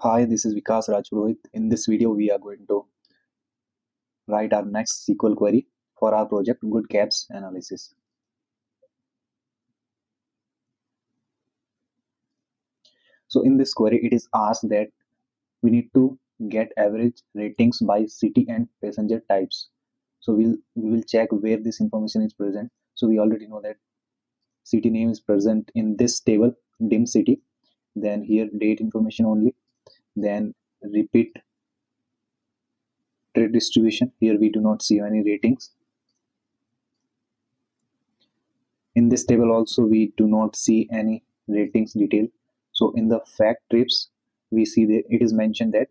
Hi, this is Vikas Rajpurohit. In this video, we are going to write our next SQL query for our project GoodCabs Analysis. So in this query, it is asked that we need to get average ratings by city and passenger types. So we will check where this information is present. So we already know that city name is present in this table, dim city. Then here date information only. Then repeat trade distribution. Here we do not see any ratings. In this table also we do not see any ratings detail. So in the fact trips we see that it is mentioned that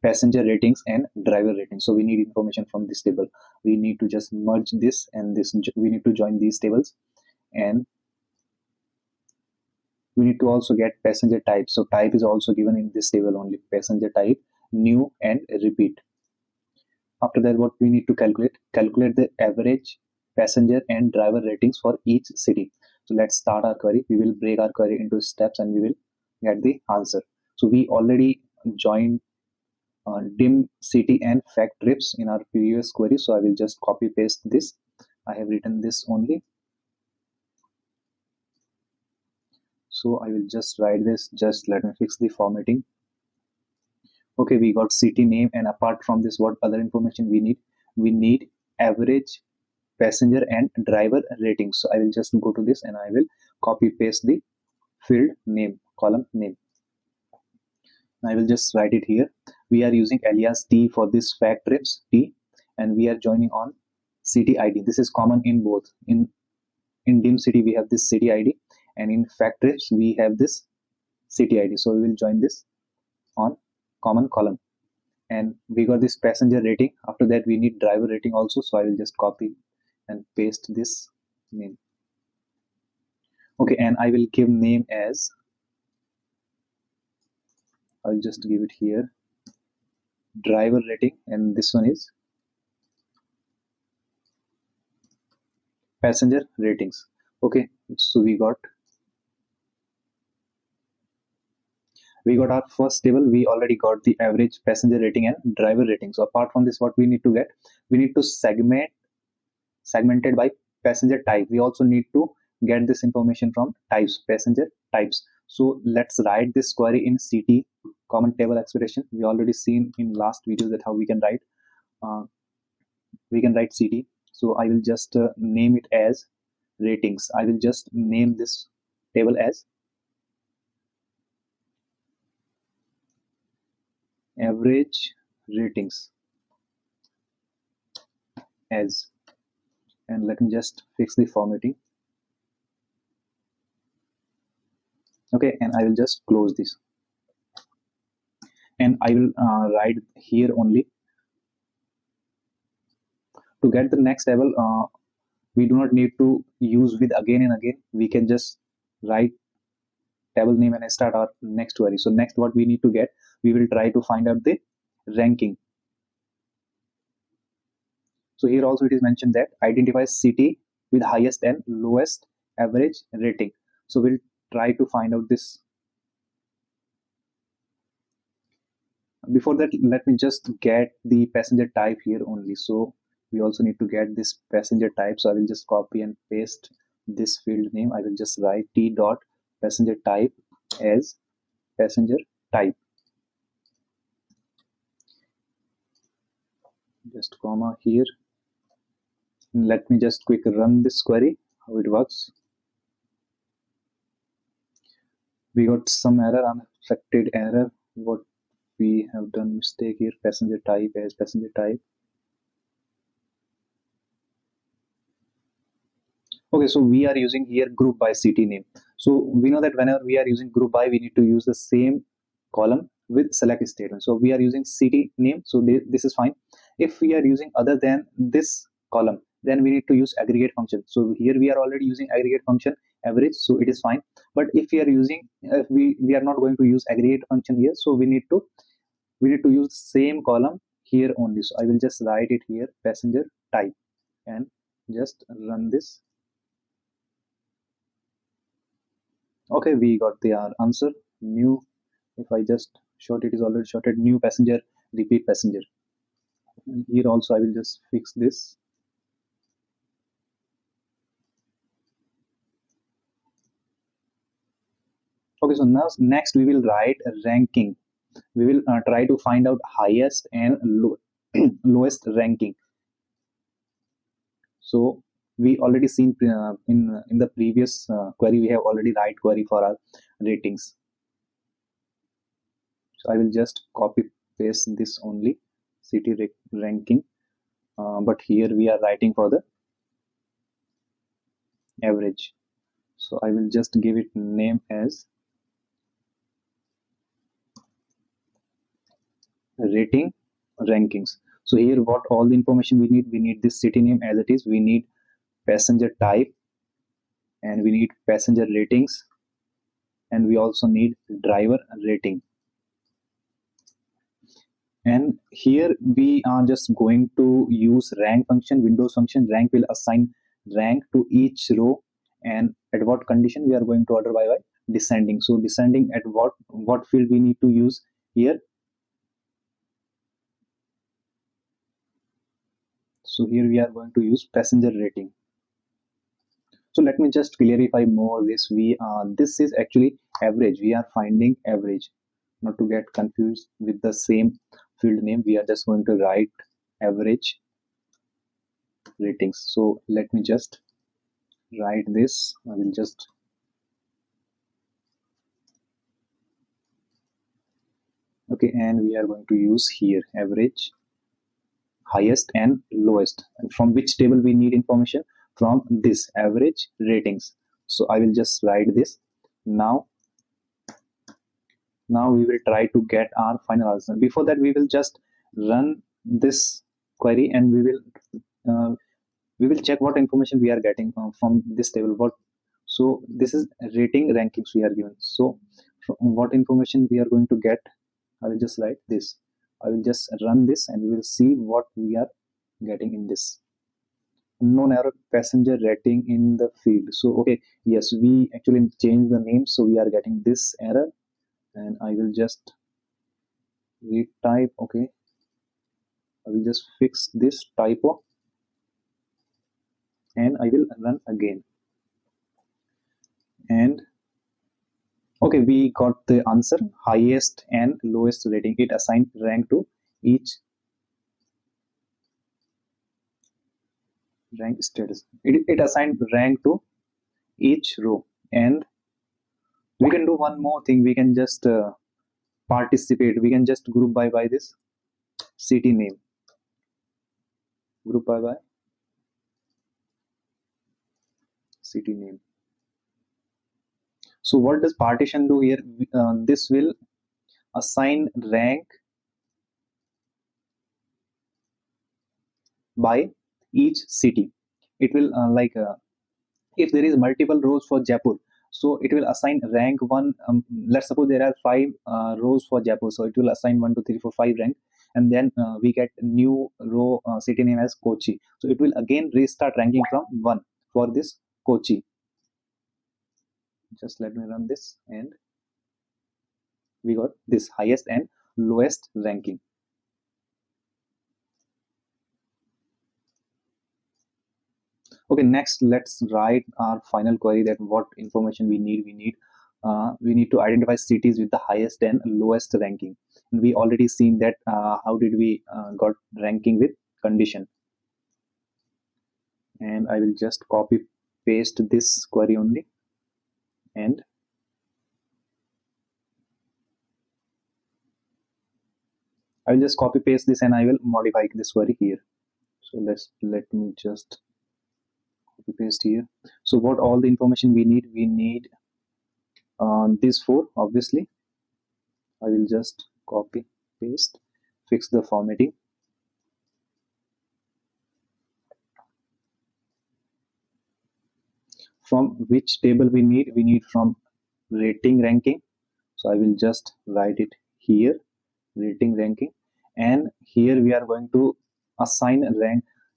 passenger ratings and driver ratings. So we need information from this table. We need to just merge this and this. We need to join these tables, and we need to also get passenger type. So type is also given in this table only, passenger type, new and repeat. After that, what we need to calculate the average passenger and driver ratings for each city. So let's start our query. We will break our query into steps and we will get the answer. So we already joined dim city and fact trips in our previous query. So I will just copy paste this. I have written this only. So I will just write this. Just let me fix the formatting. Okay, we got city name, and apart from this, what other information we need? We need average passenger and driver ratings. So I will just go to this and I will copy paste the field name, column name. I will just write it here. We are using alias T for this fact trips T, and we are joining on city ID. This is common in both. In dim city we have this city ID, and in fact trips we have this city ID. So we will join this on common column. And we got this passenger rating. After that we need driver rating also. So I will just copy and paste this name. Okay, and I will give name as, I'll just give it here, driver rating, and this one is passenger ratings. Okay, so we got our first table. We already got the average passenger rating and driver rating. So apart from this, what we need to get? We need to segmented by passenger type. We also need to get this information from types, passenger types. So let's write this query in CT, common table expression. We already seen in last videos that how we can write CT. So I will just name it as ratings. I will just name this table as average ratings as, and let me just fix the formatting. Okay, and I will just close this, and I will write here only. To get the next table, we do not need to use with again and again. We can just write table name and start our next query. So next, what we need to get, we will try to find out the ranking. So here also it is mentioned that identify city with highest and lowest average rating. So we'll try to find out this. Before that, let me just get the passenger type here only. So we also need to get this passenger type. So I will just copy and paste this field name. I will just write T dot passenger type as passenger type. Just comma here. Let me just quick run this query, how it works. We got some error, unexpected error. What we have done mistake here, passenger type as passenger type. Okay, so we are using here group by city name. So we know that whenever we are using group by, we need to use the same column with select statement. So we are using city name, so this is fine. If we are using other than this column, then we need to use aggregate function. So here we are already using aggregate function average, so it is fine. But if we are using, if we are not going to use aggregate function here, so we need to use the same column here only. So I will just write it here, passenger type, and just run this. Okay, we got the answer. New, if I just short, it is already shorted. New passenger, repeat passenger. And here also I will just fix this. Okay, so now next we will write a ranking. We will try to find out highest and lowest ranking. So we already seen in the previous query, we have already write query for our ratings. So I will just copy paste this only, city ranking, but here we are writing for the average. So I will just give it name as rating rankings. So here what all the information we need this city name as it is, we need passenger type, and we need passenger ratings, and we also need driver rating. And here we are just going to use rank function, Windows function. Rank will assign rank to each row, and at what condition we are going to order by descending. So descending at what field we need to use here. So here we are going to use passenger rating. So let me just clarify more this. This is actually average. We are finding average. Not to get confused with the same field name, we are just going to write average ratings. So let me just write this. I will just okay, and we are going to use here average, highest and lowest, and from which table we need information, from this average ratings. So I will just write this. Now we will try to get our final answer. Before that, we will just run this query, and we will check what information we are getting from this table. So this is rating rankings we are given. So what information we are going to get, I will just write this. I will just run this, and we will see what we are getting in this. Unknown error, passenger rating in the field. So okay, yes, we actually changed the name, so we are getting this error, and I will just retype. Okay, I will just fix this typo, and I will run again. And okay, we got the answer, highest and lowest rating. It assigned rank to each rank status. It assigned rank to each row. And we can do one more thing. We can just participate. We can just group by this city name. Group by city name. So what does partition do here? This will assign rank by each city. It will if there is multiple rows for Jaipur, so it will assign rank one. Let's suppose there are 5 rows for Jaipur, so it will assign 1 2 3 4 5 rank, and then we get new row city name as Kochi, so it will again restart ranking from 1 for this Kochi. Just let me run this, and we got this highest and lowest ranking. Okay, next let's write our final query, that what information we need. We need to identify cities with the highest and lowest ranking. And we already seen that how did we got ranking with condition. And I will just copy paste this query only, and I will just copy paste this, and I will modify this query here. So let me just copy paste here. So what all the information we need these 4, obviously. I will just copy paste, fix the formatting. From which table we need from rating ranking. So I will just write it here, rating ranking, and here we are going to assign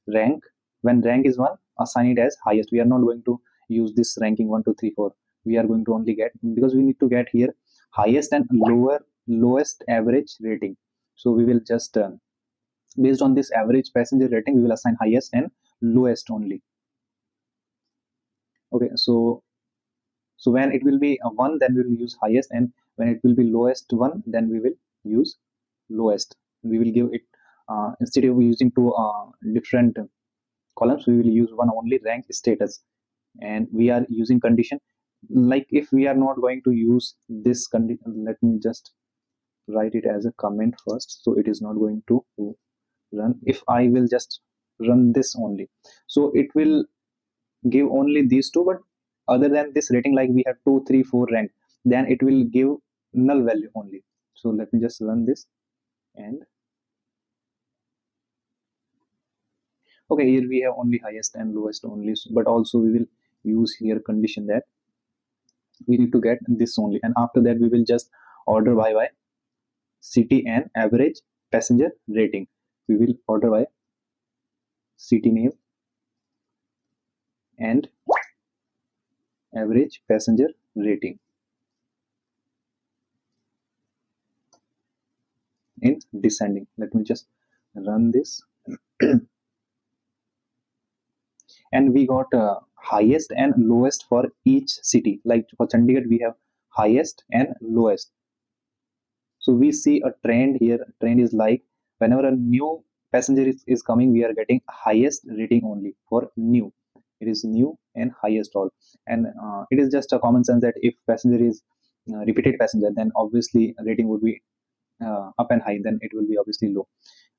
rank. When rank is 1, assign it as highest. We are not going to use this ranking 1 2 3 4. We are going to only get, because we need to get here highest and lower lowest average rating. So we will just based on this average passenger rating, we will assign highest and lowest only. Okay, so when it will be a 1, then we will use highest, and when it will be lowest 1, then we will use lowest. We will give it instead of using two different columns, we will use one only, rank status. And we are using condition. Like if we are not going to use this condition, let me just write it as a comment first, so it is not going to run. If I will just run this only, so it will give only these two, but other than this rating, like we have 2 3 4 rank, then it will give null value only. So let me just run this. And okay, here we have only highest and lowest only, but also we will use here condition that we need to get this only, and after that we will just order by city and average passenger rating. We will order by city name and average passenger rating in descending. Let me just run this. And we got highest and lowest for each city. Like for Chandigarh, we have highest and lowest. So we see a trend here. Trend is like whenever a new passenger is coming, we are getting highest rating only for new. It is new and highest all. And it is just a common sense that if passenger is repeated passenger, then obviously rating would be up and high, then it will be obviously low.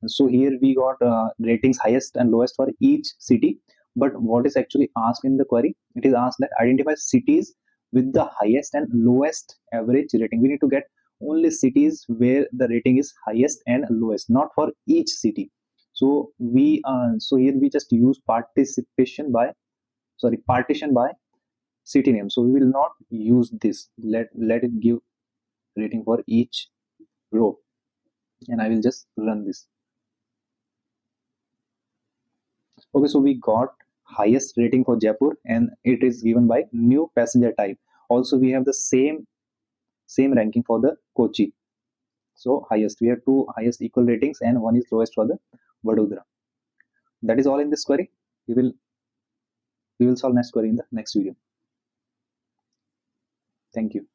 And so here we got ratings highest and lowest for each city. But what is actually asked in the query? It is asked that identify cities with the highest and lowest average rating. We need to get only cities where the rating is highest and lowest, not for each city. So so here we just use partition by city name. So we will not use this. Let it give rating for each row, and I will just run this. Okay, so we got highest rating for Jaipur, and it is given by new passenger type. Also, we have the same ranking for the Kochi. So highest, we have two highest equal ratings, and one is lowest for the Vadodara. That is all in this query. We will solve next query in the next video. Thank you.